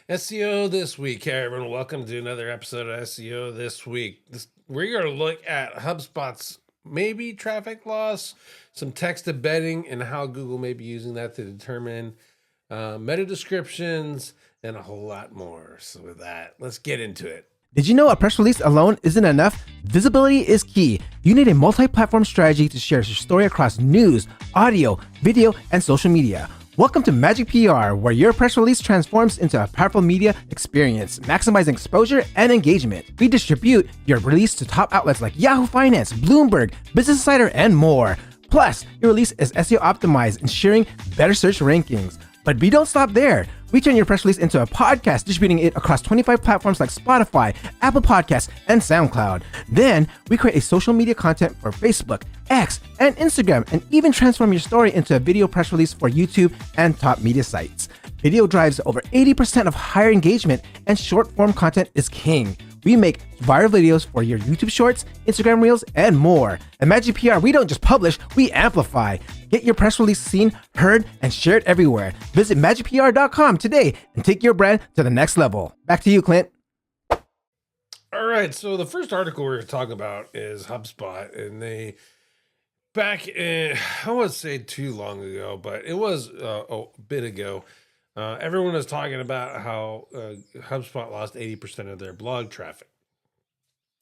SEO This Week. Hey, everyone. Welcome to another episode of SEO This Week. We're going to look at HubSpot's maybe traffic loss, some text embedding, and how Google may be using that to determine meta descriptions, and a whole lot more. So with that, let's get into it. Did you know a press release alone isn't enough? Visibility is key. You need a multi-platform strategy to share your story across news, audio, video, and social media. Welcome to Magic PR, where your press release transforms into a powerful media experience, maximizing exposure and engagement. We distribute your release to top outlets like Yahoo Finance, Bloomberg, Business Insider, and more. Plus, your release is SEO optimized, ensuring better search rankings. But we don't stop there. We turn your press release into a podcast, distributing it across 25 platforms like Spotify, Apple Podcasts, and SoundCloud. Then, we create a social media content for Facebook, X, and Instagram, and even transform your story into a video press release for YouTube and top media sites. Video drives over 80% of higher engagement, and short-form content is king. We make viral videos for your YouTube Shorts, Instagram Reels, and more. At Magic PR, we don't just publish, we amplify. Get your press release seen, heard, and shared everywhere. Visit magicpr.com today and take your brand to the next level. Back to you, Clint. All right, so the first article we're going to talk about is HubSpot, and they, back in, I won't say too long ago, but it was a bit ago, everyone was talking about how HubSpot lost 80% of their blog traffic.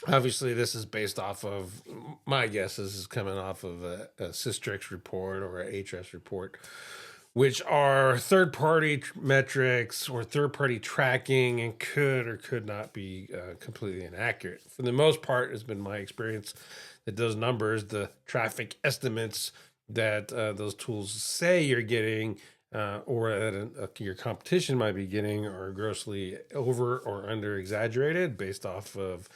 Obviously, this is based off of, my guess, this is coming off of a Systrix report or a Ahrefs report, which are third-party metrics or third-party tracking and could or could not be completely inaccurate. For the most part, it's been my experience that those numbers, the traffic estimates that those tools say you're getting or that your competition might be getting are grossly over or under exaggerated based off of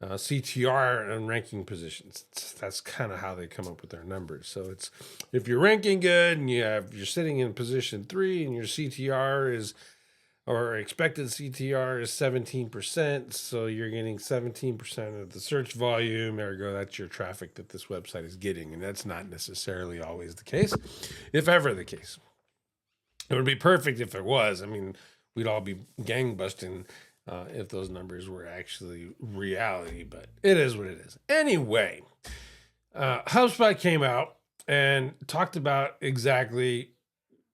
CTR and ranking positions. That's kind of how they come up with their numbers. So it's, if you're ranking good and you're sitting in position 3 and your CTR is, or expected CTR is 17%, so you're getting 17% of the search volume, ergo that's your traffic that this website is getting, and that's not necessarily always the case, if ever the case. It would be perfect if it was. I mean, we'd all be gangbusting if those numbers were actually reality, but it is what it is. Anyway, HubSpot came out and talked about exactly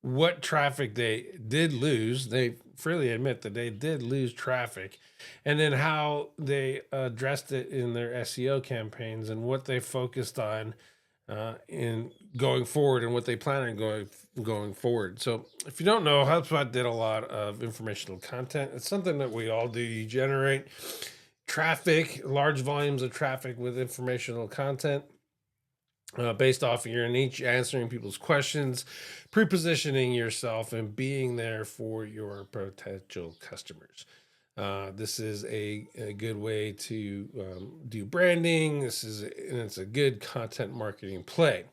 what traffic they did lose. They freely admit that they did lose traffic, and then how they addressed it in their SEO campaigns and what they focused on in going forward and what they plan on going forward. So if you don't know, HubSpot did a lot of informational content. It's something that we all do. You generate traffic, large volumes of traffic with informational content based off of your niche, answering people's questions, pre-positioning yourself, and being there for your potential customers. This is a good way to do branding. It's a good content marketing play.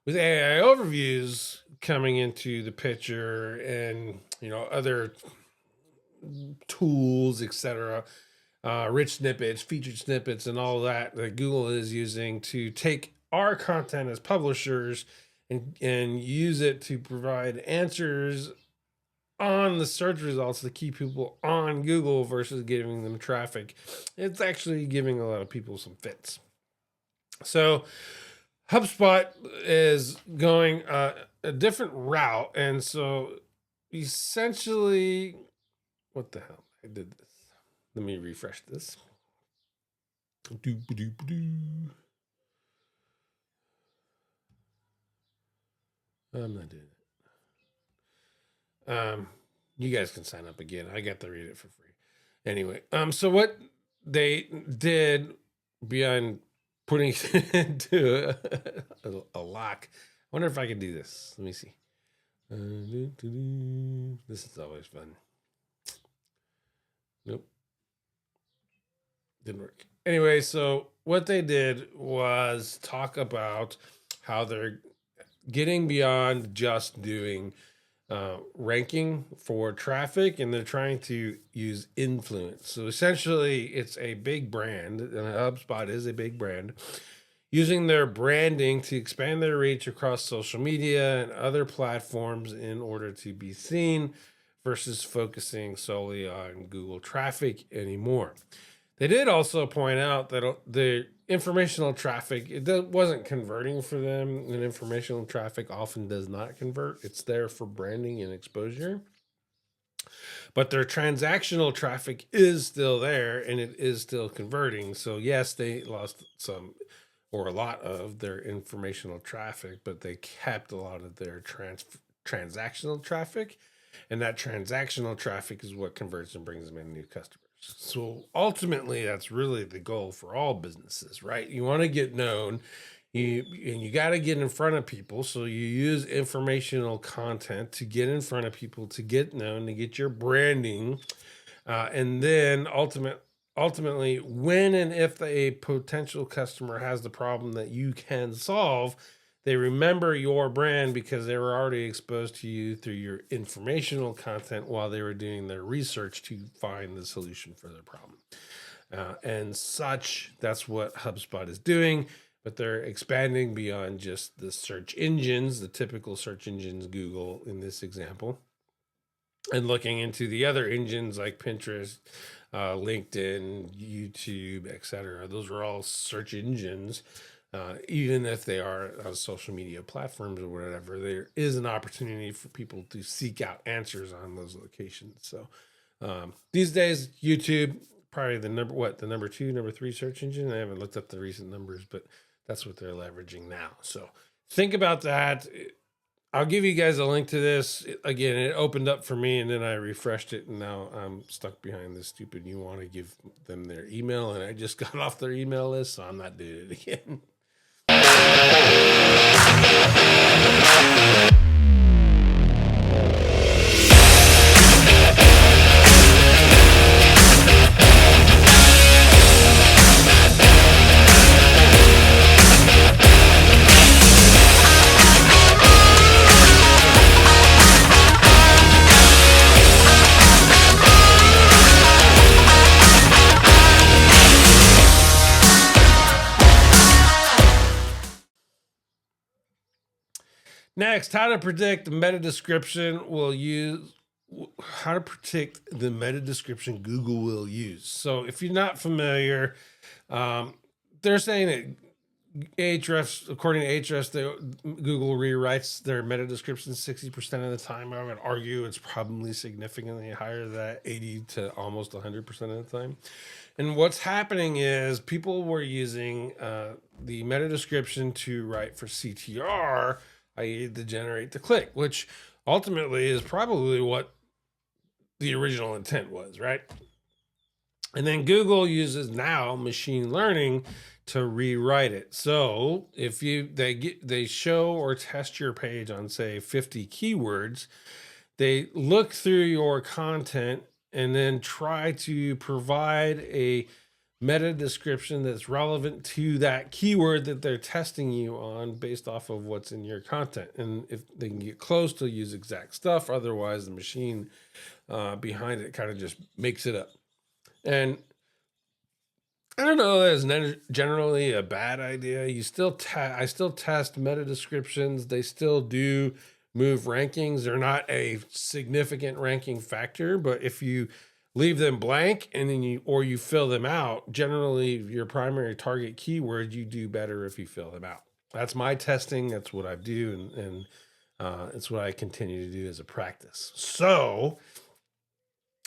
With AI overviews coming into the picture and other tools, etc., rich snippets, featured snippets, and all that Google is using to take our content as publishers and use it to provide answers on the search results to keep people on Google versus giving them traffic. It's actually giving a lot of people some fits. So HubSpot is going a different route. And so essentially, what the hell? I did this. Let me refresh this. I'm not doing it. You guys can sign up again. I got to read it for free. Anyway, so what they did beyond putting it into a lock, I wonder if I can do this. Let me see. This is always fun. Nope. Didn't work. Anyway, so what they did was talk about how they're getting beyond just doing ranking for traffic, and they're trying to use influence. So essentially, it's a big brand, and HubSpot is a big brand, using their branding to expand their reach across social media and other platforms in order to be seen versus focusing solely on Google traffic anymore. They did also point out that the informational traffic, wasn't converting for them, and informational traffic often does not convert. It's there for branding and exposure. But their transactional traffic is still there and it is still converting. So yes, they lost some or a lot of their informational traffic, but they kept a lot of their transactional traffic. And that transactional traffic is what converts and brings them in new customers. So ultimately, that's really the goal for all businesses, right? You want to get known, you got to get in front of people. So you use informational content to get in front of people, to get known, to get your branding, and then ultimately, when and if a potential customer has the problem that you can solve, they remember your brand because they were already exposed to you through your informational content while they were doing their research to find the solution for their problem. And such, that's what HubSpot is doing, but they're expanding beyond just the search engines, the typical search engines, Google in this example, and looking into the other engines like Pinterest, LinkedIn, YouTube, etc. Those are all search engines. Even if they are social media platforms or whatever, there is an opportunity for people to seek out answers on those locations. So these days, YouTube probably the number 2, number 3 search engine. I haven't looked up the recent numbers, but that's what they're leveraging now. So think about that. I'll give you guys a link to this. Again, it opened up for me and then I refreshed it and now I'm stuck behind this stupid, you want to give them their email, and I just got off their email list, so I'm not doing it again. Next, how to predict the meta description Google will use. So if you're not familiar, they're saying that Ahrefs, according to Ahrefs, Google rewrites their meta descriptions 60% of the time. I would argue it's probably significantly higher than that, 80 to almost 100% of the time. And what's happening is people were using the meta description to write for CTR, i.e. to generate the click, which ultimately is probably what the original intent was, right? And then Google uses now machine learning to rewrite it. So if they show or test your page on, say, 50 keywords, they look through your content and then try to provide a meta description that's relevant to that keyword that they're testing you on based off of what's in your content. And if they can get close, to use exact stuff. Otherwise, the machine behind it kind of just makes it up. And I don't know, that's generally a bad idea. I still test meta descriptions. They still do move rankings. They're not a significant ranking factor, but if you leave them blank and then you fill them out, generally your primary target keyword, you do better if you fill them out. That's my testing. That's what I do, and it's what I continue to do as a practice. So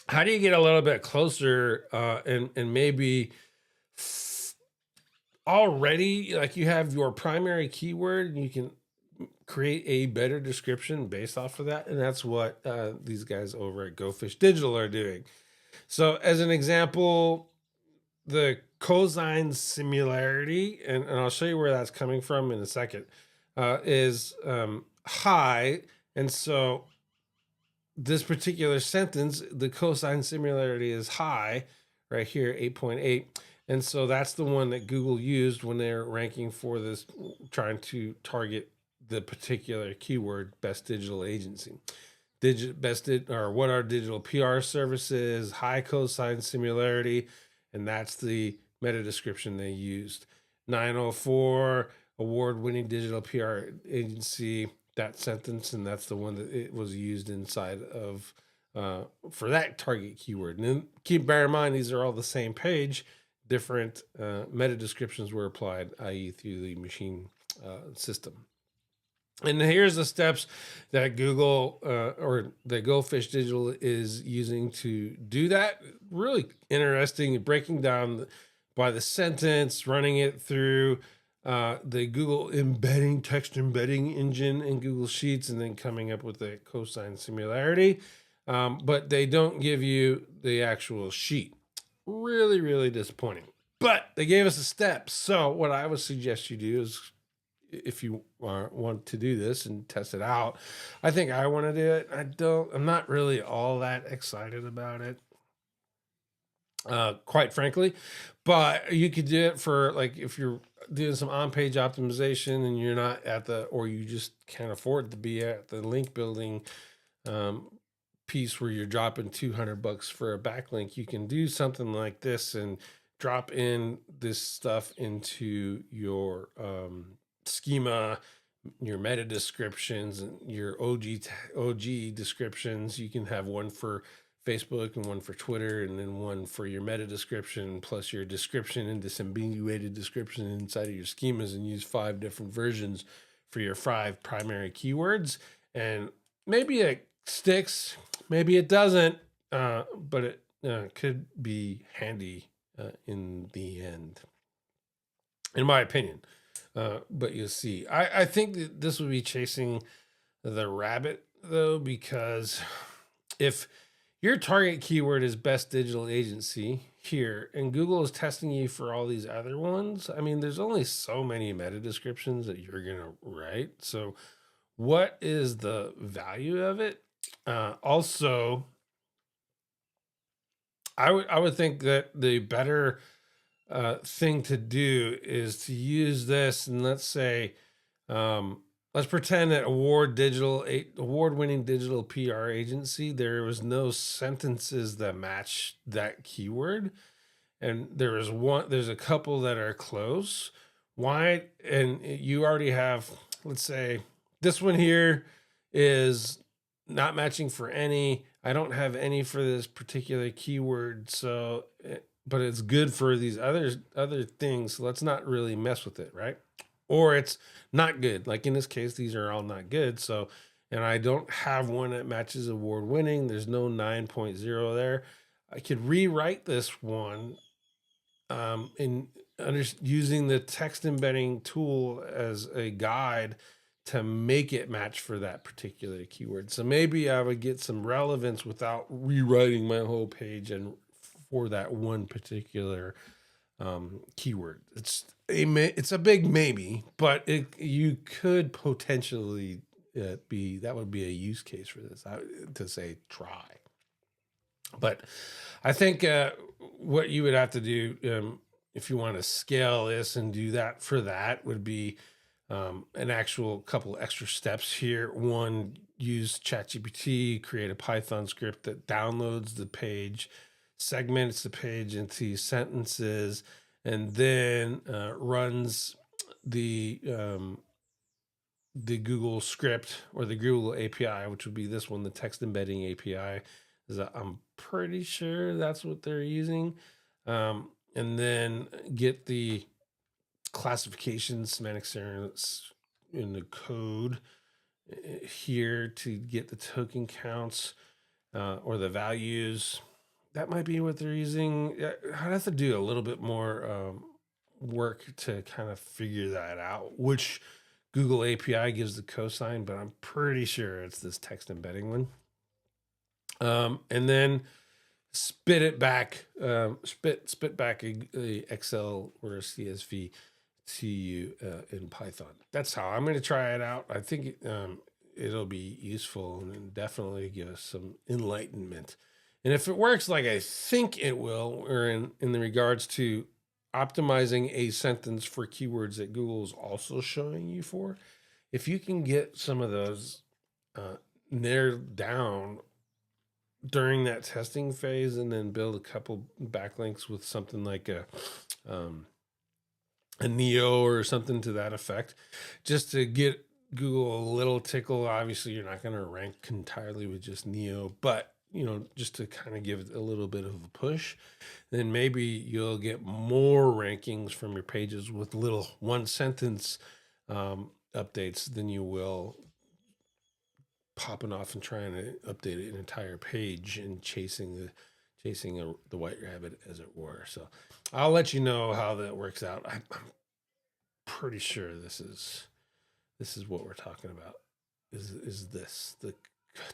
how do you get a little bit closer and maybe already, like, you have your primary keyword and you can create a better description based off of that? And that's what these guys over at Go Fish Digital are doing. So as an example, the Cosine Similarity, and I'll show you where that's coming from in a second, is high. And so this particular sentence, the cosine similarity is high right here, 8.8. And so that's the one that Google used when they're ranking for this, trying to target the particular keyword, best digital agency. What are digital PR services, high cosine similarity, and that's the meta description they used. 904, award-winning digital PR agency, that sentence, and that's the one that it was used inside of for that target keyword. And then bear in mind, these are all the same page, different meta descriptions were applied, i.e. through the machine system. And here's the steps that Google or the GoFish Digital is using to do that. Really interesting, breaking down by the sentence, running it through the Google embedding, text embedding engine in Google Sheets, and then coming up with a cosine similarity. But they don't give you the actual sheet. Really, really disappointing. But they gave us the steps. So what I would suggest you do is, if you want to do this and test it out, I think I want to do it. I'm not really all that excited about it, quite frankly, but you could do it for, like, if you're doing some on-page optimization and you're not or you just can't afford to be at the link building piece where you're dropping $200 for a backlink. You can do something like this and drop in this stuff into your schema, your meta descriptions, and your OG descriptions. You can have one for Facebook and one for Twitter, and then one for your meta description, plus your description and disambiguated description inside of your schemas, and use 5 different versions for your 5 primary keywords. And maybe it sticks, maybe it doesn't, but it could be handy in the end, in my opinion. But you'll see. I think that this would be chasing the rabbit, though, because if your target keyword is best digital agency here, and Google is testing you for all these other ones, I mean, there's only so many meta descriptions that you're going to write. So what is the value of it? Also, I would think that the better thing to do is to use this, and let's say, let's pretend that award-winning digital PR agency, there was no sentences that match that keyword, and there's a couple that are close. Why? And you already have, let's say, this one here is not matching for any. I don't have any for this particular keyword, so but it's good for these other things. So let's not really mess with it, right? Or it's not good. Like in this case, these are all not good. So, and I don't have one that matches award winning. There's no 9.0 there. I could rewrite this one using the text embedding tool as a guide to make it match for that particular keyword. So maybe I would get some relevance without rewriting my whole page and for that one particular keyword. It's a big maybe, but you could potentially that would be a use case for this, to say try. But I think what you would have to do if you want to scale this and do that for that would be an actual couple extra steps here. One, use ChatGPT, create a Python script that downloads the page, segments the page into sentences, and then runs the Google script or the Google API, which would be this one, the text embedding API. I'm pretty sure that's what they're using. And then get the classification, semantic variance in the code here to get the token counts or the values. That might be what they're using. I'd have to do a little bit more work to kind of figure that out, which Google API gives the cosine, but I'm pretty sure it's this text embedding one. And then spit it back, spit back a Excel or a CSV to you in Python. That's how I'm going to try it out. I think it'll be useful and definitely give us some enlightenment. And if it works like I think it will, or in the regards to optimizing a sentence for keywords that Google's also showing you for, if you can get some of those narrowed down during that testing phase, and then build a couple backlinks with something like a Neo or something to that effect, just to get Google a little tickle. Obviously, you're not going to rank entirely with just Neo, but just to kind of give it a little bit of a push. Then maybe you'll get more rankings from your pages with little one sentence updates than you will popping off and trying to update an entire page and chasing the white rabbit, as it were. So I'll let you know how that works out. I'm pretty sure this is what we're talking about. Is this the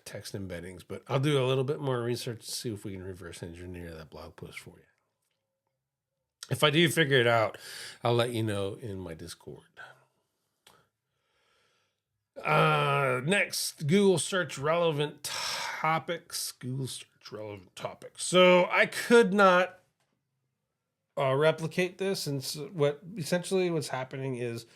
text embeddings? But I'll do a little bit more research to see if we can reverse engineer that blog post for you. If I do figure it out, I'll let you know in my Discord. Next, Google search relevant topics. Google search relevant topics. So I could not replicate this, and so what's happening is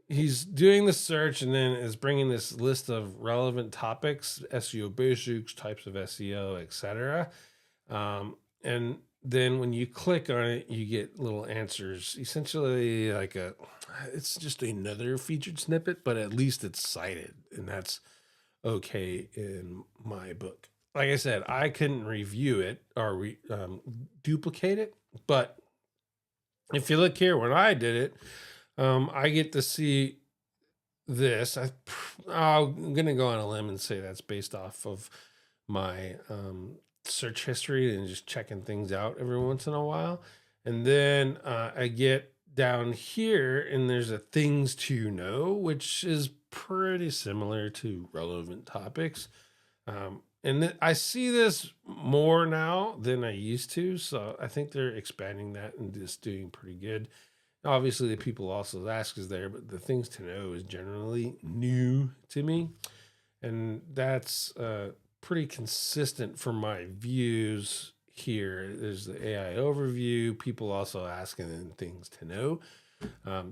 he's doing the search and then is bringing this list of relevant topics, SEO basics, types of SEO, etc. And then when you click on it, you get little answers, essentially it's just another featured snippet, but at least it's cited, and that's okay in my book. Like I said, I couldn't review it or duplicate it, but if you look here, when I did it, I get to see this. I'm going to go on a limb and say that's based off of my search history and just checking things out every once in a while. And then I get down here and there's a things to know, which is pretty similar to relevant topics. And I see this more now than I used to. So I think they're expanding that and just doing pretty good. Obviously, the people also ask is there, but the things to know is generally new to me. And that's pretty consistent for my views here. There's the AI overview, people also asking and things to know.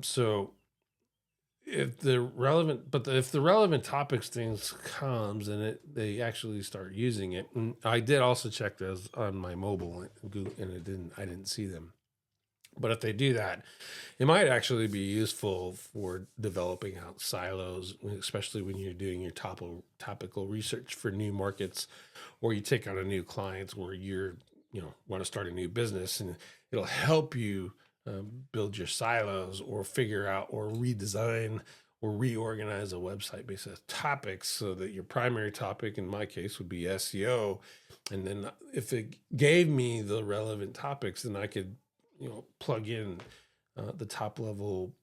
So if the relevant topics things comes and they actually start using it, and I did also check those on my mobile and I didn't see them. But if they do that, it might actually be useful for developing out silos, especially when you're doing your topical research for new markets, or you take on a new client where want to start a new business, and it'll help you build your silos or figure out or redesign or reorganize a website based on topics so that your primary topic, in my case, would be SEO. And then if it gave me the relevant topics, then I could plug in the top level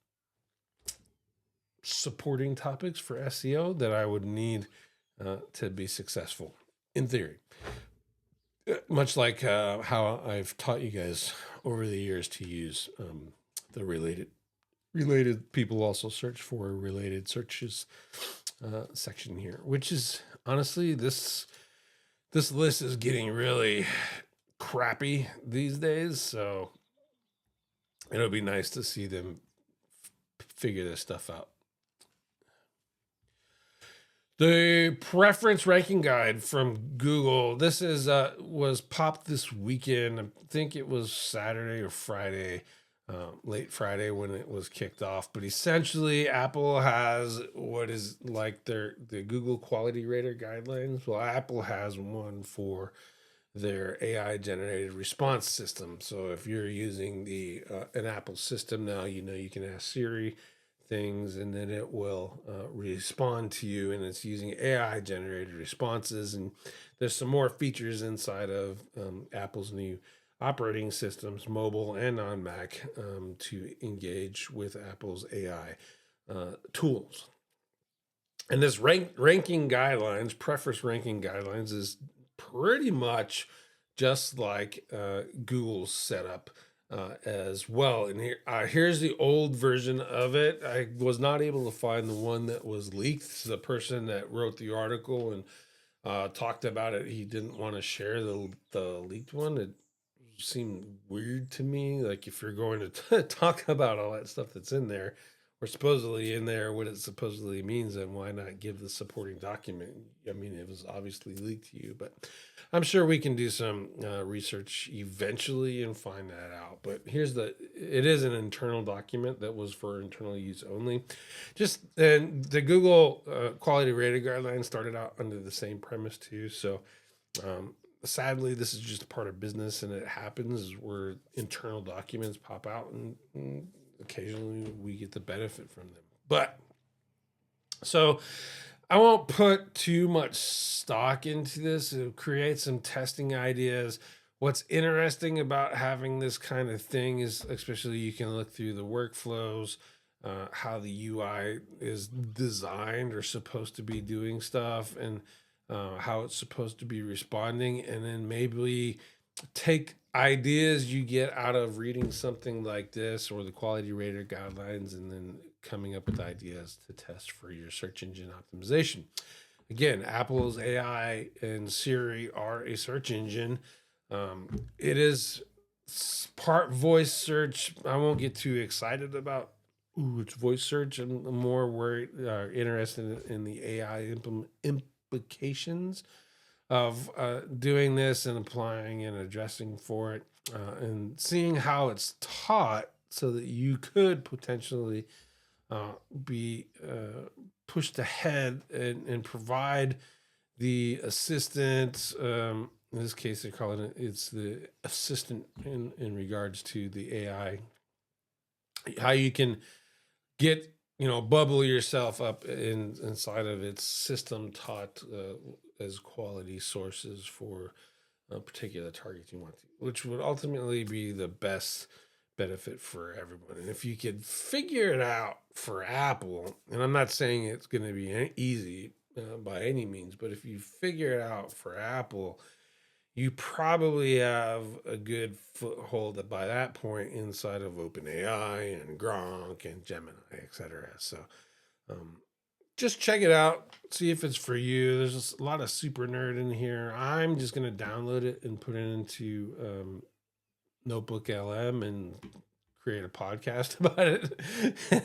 supporting topics for SEO that I would need to be successful, in theory. Much like how I've taught you guys over the years to use the related people also search for related searches section here, which is honestly, this list is getting really crappy these days. So it'll be nice to see them figure this stuff out. The preference ranking guide from Google. This was popped this weekend. I think it was Saturday or Friday, late Friday when it was kicked off. But essentially, Apple has what is like the Google Quality Rater guidelines. Well, Apple has one for their AI generated response system. So if you're using an Apple system now, you can ask Siri things and then it will respond to you, and it's using AI generated responses. And there's some more features inside of Apple's new operating systems, mobile and on Mac, to engage with Apple's AI tools. And this ranking guidelines, preference ranking guidelines, is pretty much just like Google's setup as well. And here's the old version of it. I was not able to find the one that was leaked. The person that wrote the article and talked about it, he didn't want to share the leaked one. It seemed weird to me. Like, if you're going to talk about all that stuff that's in there, or supposedly in there, what it supposedly means, and why not give the supporting document? I mean, it was obviously leaked to you, but I'm sure we can do some research eventually and find that out. But it is an internal document that was for internal use only. And the Google Quality Rating Guidelines started out under the same premise too. So Sadly, this is just a part of business, and it happens where internal documents pop out, and occasionally we get the benefit from them. But so I won't put too much stock into this. It'll create some testing ideas. What's interesting about having this kind of thing is, especially you can look through the workflows, how the UI is designed or supposed to be doing stuff, and how it's supposed to be responding, and then maybe take ideas you get out of reading something like this or the quality rater guidelines, and then coming up with ideas to test for your search engine optimization. Again, Apple's AI and Siri are a search engine. It is part voice search. I won't get too excited about it's voice search. I'm more worried, interested in the AI implications of doing this and applying and addressing for it, and seeing how it's taught so that you could potentially be pushed ahead and provide the assistant. In this case, they're calling it's the assistant in regards to the AI, how you can get bubble yourself up inside of its system taught as quality sources for a particular target you want to, which would ultimately be the best benefit for everyone. And if you could figure it out for Apple, and I'm not saying it's going to be easy by any means, but if you figure it out for Apple, you probably have a good foothold by that point inside of OpenAI and Gronk and Gemini, etc. So just check it out, see if it's for you. There's a lot of super nerd in here. I'm just going to download it and put it into Notebook LM and create a podcast about it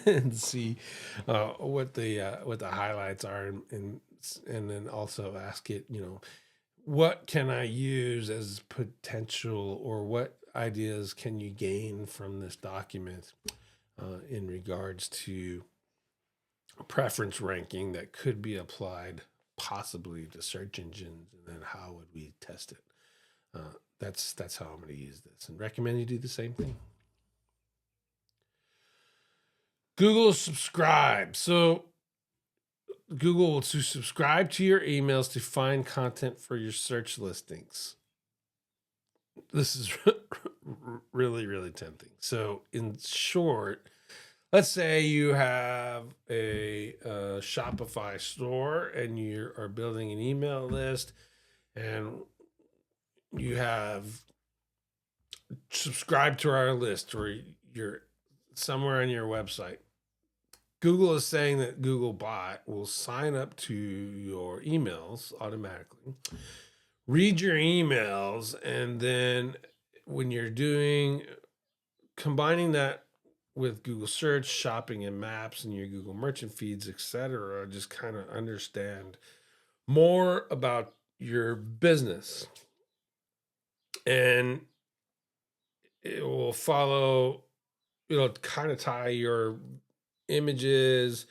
and see what the highlights are, and then also ask it, what can I use as potential, or what ideas can you gain from this document in regards to preference ranking that could be applied possibly to search engines, and then how would we test it? That's how I'm going to use this, and recommend you do the same thing. Google Subscribe. So Google will subscribe to your emails to find content for your search listings. This is really, really tempting. So in short, let's say you have a Shopify store and you are building an email list, and you have subscribed to our list, or you're somewhere on your website. Google is saying that Google Bot will sign up to your emails automatically, read your emails, and then when you're combining that with Google Search, Shopping, and Maps, and your Google Merchant feeds, etc., just kind of understand more about your business. And it will it'll kind of tie your images,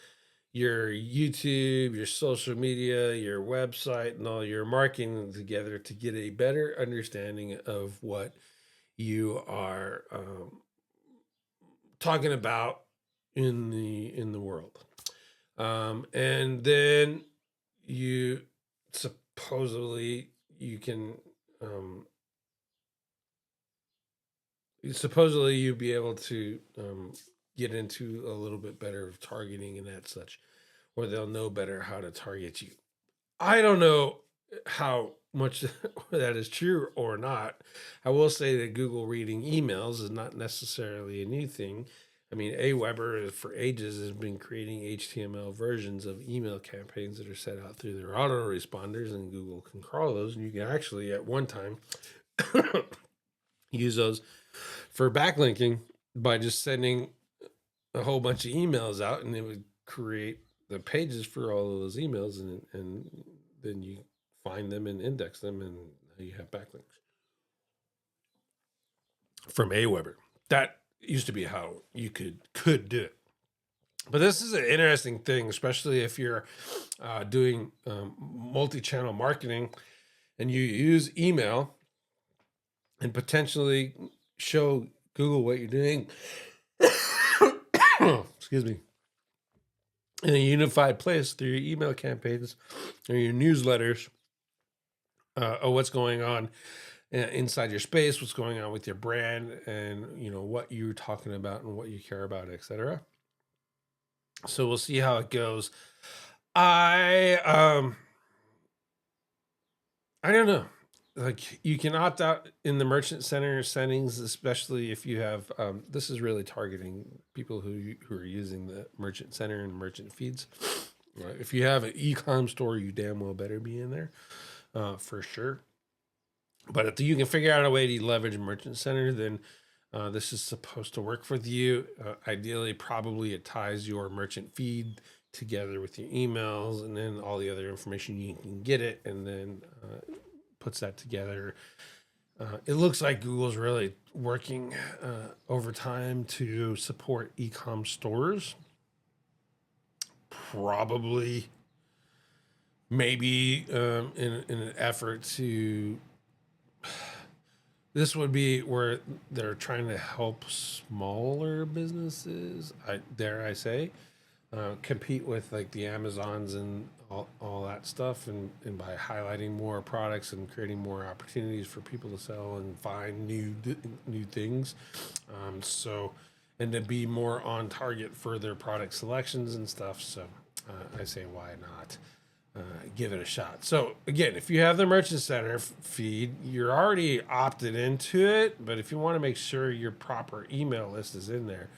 your YouTube, your social media, your website, and all your marketing together to get a better understanding of what you are talking about in the world. And then you supposedly you'd be able to get into a little bit better of targeting and that such, or they'll know better how to target you. I don't know how much that is true or not. I will say that Google reading emails is not necessarily a new thing. I mean, Aweber for ages has been creating HTML versions of email campaigns that are set out through their autoresponders, and Google can crawl those, and you can actually at one time use those for backlinking by just sending a whole bunch of emails out, and it would create the pages for all of those emails, and then you find them and index them, and you have backlinks from Aweber. That used to be how you could do it. But this is an interesting thing, especially if you're doing multi-channel marketing, and you use email and potentially show Google what you're doing, excuse me, in a unified place through your email campaigns or your newsletters, of what's going on inside your space, what's going on with your brand, and what you're talking about and what you care about, etc. So we'll see how it goes. I don't know. Like, you can opt out in the merchant center settings, especially if you have. This is really targeting people who are using the merchant center and merchant feeds. Right? If you have an e-com store, you damn well better be in there, for sure. But if you can figure out a way to leverage merchant center, then this is supposed to work for you. Ideally, probably it ties your merchant feed together with your emails, and then all the other information you can get it, and then puts that together. It looks like Google's really working overtime to support e-com stores. Probably, maybe in an effort to. This would be where they're trying to help smaller businesses, dare I say, compete with like the Amazons and all that stuff, and by highlighting more products and creating more opportunities for people to sell and find new things. So, and to be more on target for their product selections and stuff. So I say, why not? Give it a shot. So again, if you have the merchant center feed, you're already opted into it. But if you want to make sure your proper email list is in there,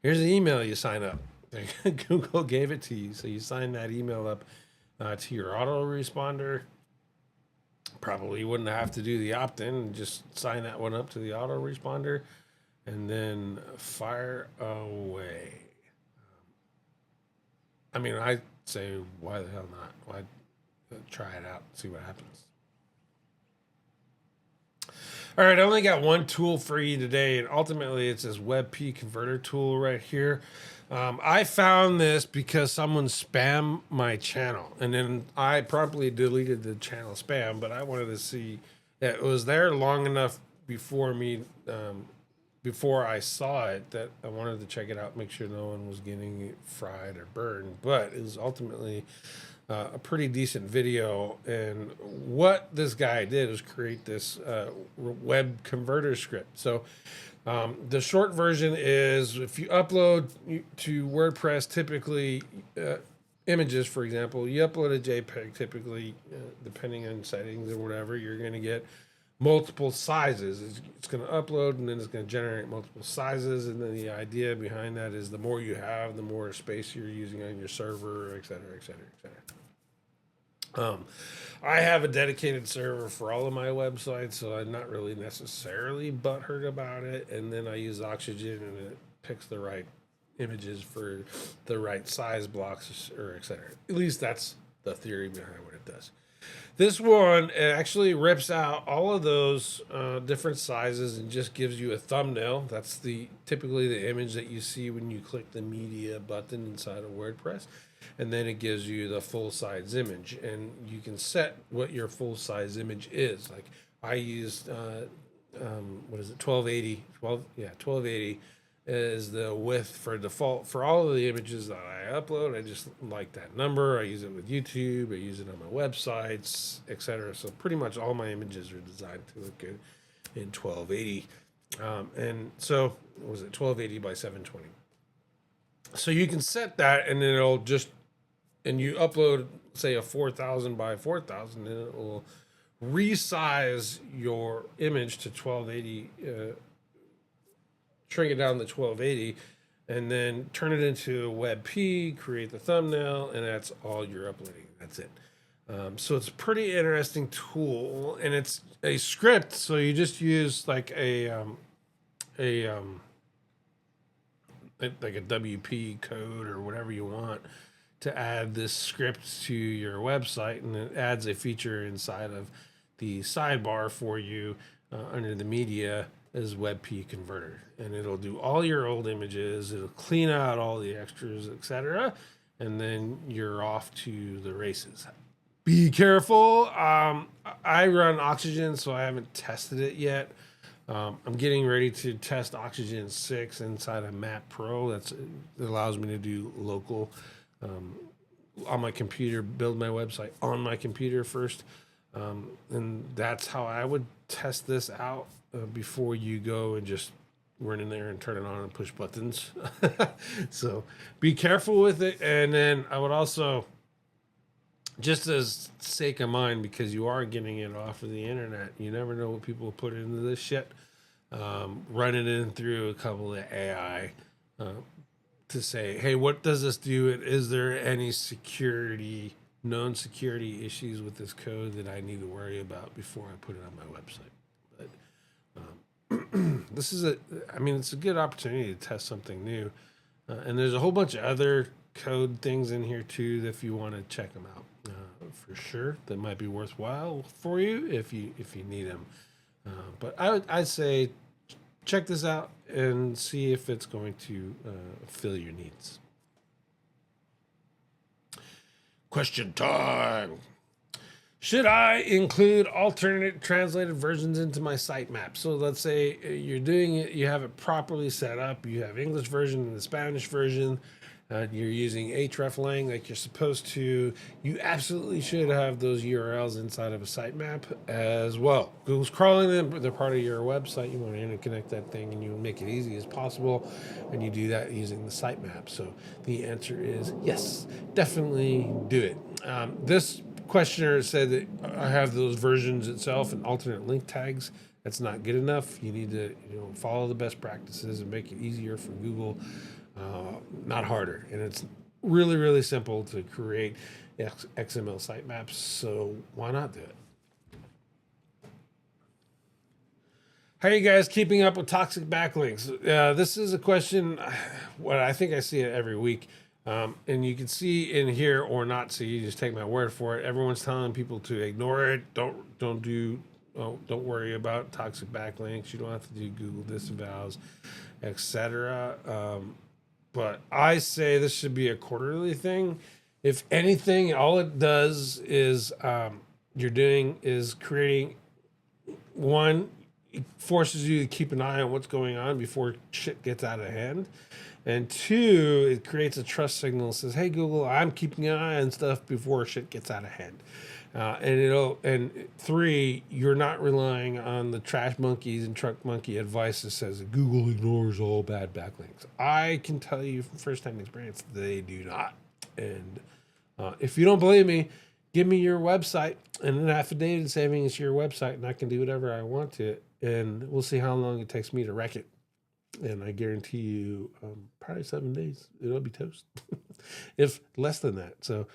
here's the email you sign up. Google gave it to you, so you sign that email up to your autoresponder. Probably wouldn't have to do the opt-in, and just sign that one up to the autoresponder, and then fire away. I mean, I say, why the hell not? Why try it out, see what happens? All right, I only got one tool for you today, and ultimately it's this WebP converter tool right here. I found this because someone spammed my channel, and then I promptly deleted the channel spam, but I wanted to see that it was there long enough before me, before I saw it, that I wanted to check it out, make sure no one was getting it fried or burned. But it was ultimately a pretty decent video. And what this guy did was create this web converter script. So the short version is, if you upload to WordPress, typically images, for example, you upload a JPEG, typically, depending on settings or whatever, you're going to get multiple sizes. It's going to upload, and then it's going to generate multiple sizes. And then the idea behind that is the more you have, the more space you're using on your server, et cetera, et cetera, et cetera. I have a dedicated server for all of my websites, so I'm not really necessarily butthurt about it. And then I use Oxygen, and it picks the right images for the right size blocks, or et cetera. At least that's the theory behind what it does. This one, it actually rips out all of those different sizes and just gives you a thumbnail. That's typically the image that you see when you click the media button inside of WordPress. And then it gives you the full size image, and you can set what your full size image is. Like, I used, what is it, 1280 is the width for default for all of the images that I upload. I just like that number. I use it with YouTube, I use it on my websites, etc. So pretty much all my images are designed to look good in 1280. And so, what was it, 1280 by 720? So you can set that, and then it'll just, and you upload, say, a 4,000 by 4,000, and it will resize your image to 1280, shrink it down to 1280, and then turn it into a WebP, create the thumbnail, and that's all you're uploading. That's it. So it's a pretty interesting tool, and it's a script. So you just use like a WP code or whatever you want to add this script to your website, and it adds a feature inside of the sidebar for you under the media as WebP converter, and it'll do all your old images. It'll clean out all the extras, etc., and then you're off to the races. Be careful. I run Oxygen, so I haven't tested it yet. I'm getting ready to test Oxygen 6 inside of Map Pro. That allows me to do local on my computer, build my website on my computer first. And that's how I would test this out before you go and just run in there and turn it on and push buttons. So be careful with it. And then I would also, just as sake of mind, because you are getting it off of the internet, you never know what people put into this shit. Running in through a couple of AI to say, hey, what does this do? Is there any known security issues with this code that I need to worry about before I put it on my website? But it's a good opportunity to test something new. And there's a whole bunch of other code things in here too, if you want to check them out. For sure, that might be worthwhile for you if you need them. But I'd say check this out and see if it's going to fill your needs. Question time. Should I include alternate translated versions into my sitemap? So let's say you're doing it, you have it properly set up, you have English version and the Spanish version, you're using hreflang like you're supposed to. You absolutely should have those URLs inside of a sitemap as well. Google's crawling them, they're part of your website. You want to interconnect that thing and you make it easy as possible, and you do that using the sitemap. So the answer is yes, definitely do it. This questioner said that I have those versions itself and alternate link tags. That's not good enough. You need to follow the best practices and make it easier for Google, not harder. And it's really, really simple to create XML sitemaps. So why not do it? How are you guys keeping up with toxic backlinks? This is a question, what I think I see it every week. And you can see in here or not see, you just take my word for it. Everyone's telling people to ignore it. Don't worry about toxic backlinks. You don't have to do Google disavows, etc. But I say this should be a quarterly thing. If anything, all it does is creating one, it forces you to keep an eye on what's going on before shit gets out of hand. And two, it creates a trust signal. Says, hey, Google, I'm keeping an eye on stuff before shit gets out of hand. And three, you're not relying on the trash monkeys and truck monkey advice that says that Google ignores all bad backlinks. I can tell you from first-hand experience, they do not. And if you don't believe me, give me your website and an affidavit saying it's your website, and I can do whatever I want to it. And we'll see how long it takes me to wreck it. And I guarantee you, probably 7 days, it'll be toast. If less than that. So,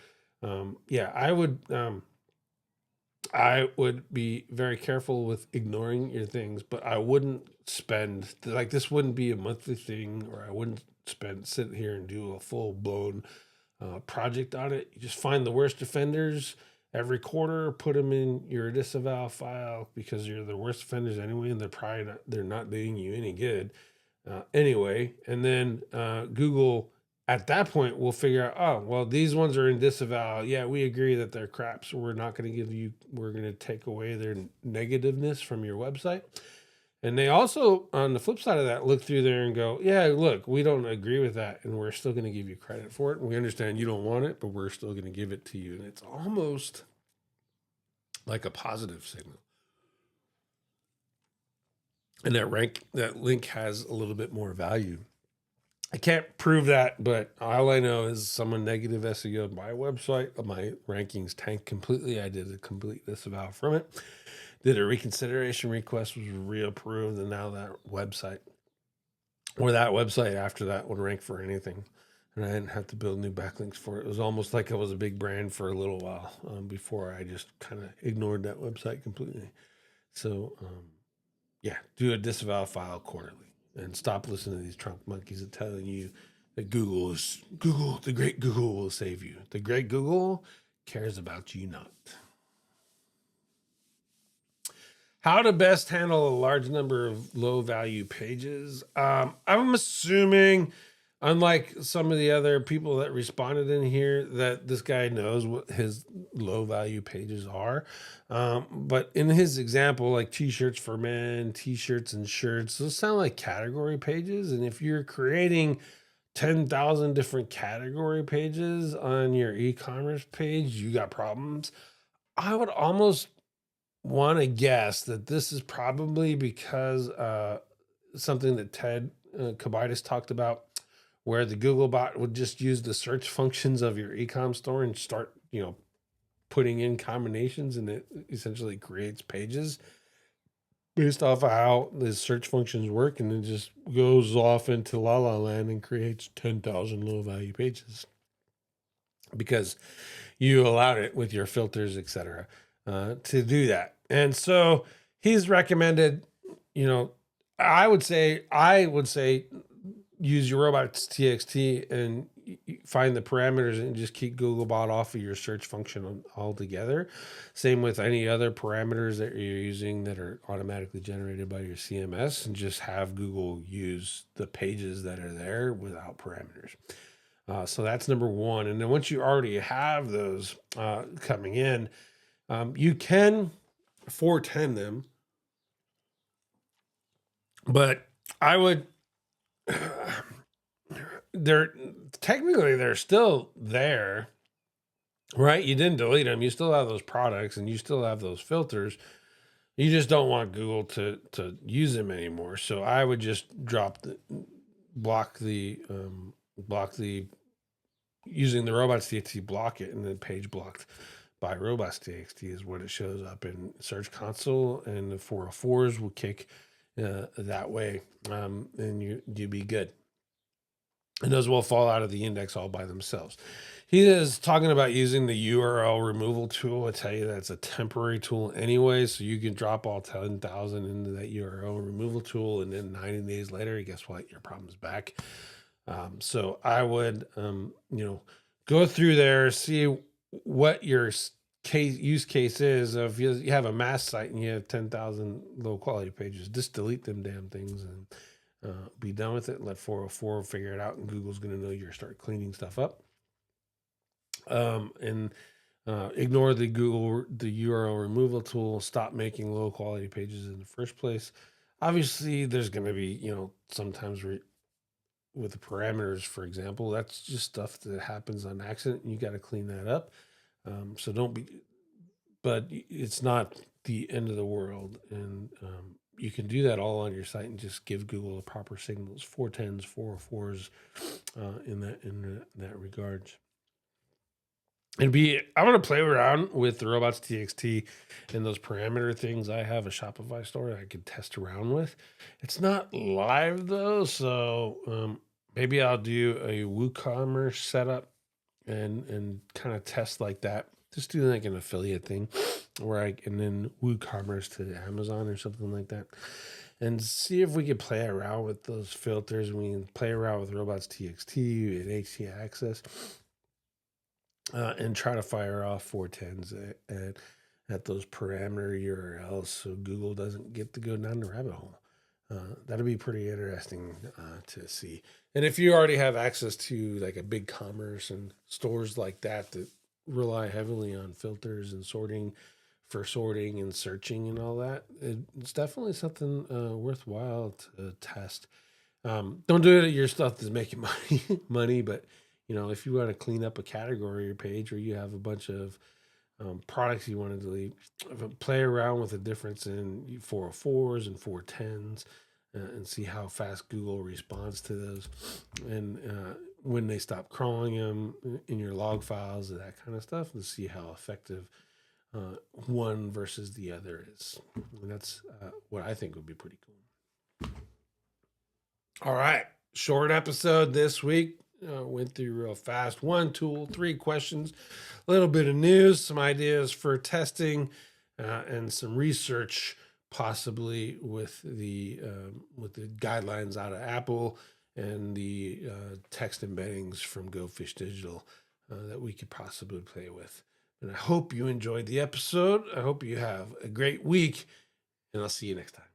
I would be very careful with ignoring your things, but I wouldn't spend, like, this wouldn't be a monthly thing, or I wouldn't sit here and do a full blown project on it. You just find the worst offenders every quarter, put them in your disavow file, because you're the worst offenders anyway, and they're not doing you any good. Anyway, and then Google at that point will figure out, oh, well, these ones are in disavow. Yeah, we agree that they're crap, so we're going to take away their negativeness from your website. And they also, on the flip side of that, look through there and go, yeah, look, we don't agree with that, and we're still going to give you credit for it. And we understand you don't want it, but we're still going to give it to you. And it's almost like a positive signal. And that link has a little bit more value. I can't prove that, but all I know is someone negative SEO'd my website. My rankings tanked completely. I did a complete disavow from it. Did a reconsideration request, was reapproved, and now that website after that would rank for anything. And I didn't have to build new backlinks for it. It was almost like I was a big brand for a little while before I just kind of ignored that website completely. So, do a disavow file quarterly and stop listening to these trunk monkeys that telling you that the great Google will save you. The great Google cares about you not. How to best handle a large number of low value pages. I'm assuming unlike some of the other people that responded in here, that this guy knows what his low value pages are. But in his example, like t-shirts for men, t-shirts and shirts, those sound like category pages. And if you're creating 10,000 different category pages on your e-commerce page, you got problems. I would almost want to guess that this is probably because something that Ted Kobitis talked about, where the Google bot would just use the search functions of your e-com store and start, putting in combinations, and it essentially creates pages based off of how the search functions work, and it just goes off into la la land and creates 10,000 low value pages because you allowed it with your filters, etc., to do that. And so he's recommended, I would say use your robots.txt and find the parameters and just keep Googlebot off of your search function altogether. Same with any other parameters that you're using that are automatically generated by your CMS, and just have Google use the pages that are there without parameters. So that's number one. And then once you already have those coming in, you can 410 them, but I would, they're still there, right? You didn't delete them. You still have those products and you still have those filters. You just don't want Google to use them anymore. So I would just block the using the robots.txt, block it, and then page blocked by robots.txt is what it shows up in Search Console, and the 404s will kick that way, and you'd be good. And those will fall out of the index all by themselves. He is talking about using the URL removal tool. I tell you, that's a temporary tool anyway, so you can drop all 10,000 into that URL removal tool, and then 90 days later, guess what? Your problem's back. So I would, go through there, see what your use case is. If you have a mass site and you have 10,000 low quality pages, just delete them damn things and be done with it. Let 404 figure it out, and Google's going to know you're start cleaning stuff up. And ignore the URL removal tool. Stop making low quality pages in the first place. Obviously, there's going to be, sometimes with the parameters, for example, that's just stuff that happens on accident, and you got to clean that up. So don't be, but it's not the end of the world. And you can do that all on your site and just give Google the proper signals, 410s, 404s, in that regards. I'm going to play around with the robots.txt and those parameter things. I have a Shopify store I could test around with. It's not live though, so maybe I'll do a WooCommerce setup and kind of test like that. Just do like an affiliate thing where and then WooCommerce to Amazon or something like that, and see if we can play around with those filters. We can play around with robots.txt and htaccess. And try to fire off 410s at those parameter URLs so Google doesn't get to go down the rabbit hole. That'll be pretty interesting to see. And if you already have access to like a big commerce and stores like that rely heavily on filters and sorting and searching and all that, it's definitely something worthwhile to test. Don't do it at your stuff that's making money, but if you want to clean up a category or page, or you have a bunch of products you want to delete, play around with the difference in 404s and 410s and see how fast Google responds to those, and when they stop crawling them in your log files and that kind of stuff, to see how effective one versus the other is. And that's what I think would be pretty cool. All right, short episode this week. Went through real fast. 1 tool, 3 questions, a little bit of news, some ideas for testing, and some research possibly with the guidelines out of Apple and the text embeddings from Go Fish Digital that we could possibly play with. And I hope you enjoyed the episode. I hope you have a great week, and I'll see you next time.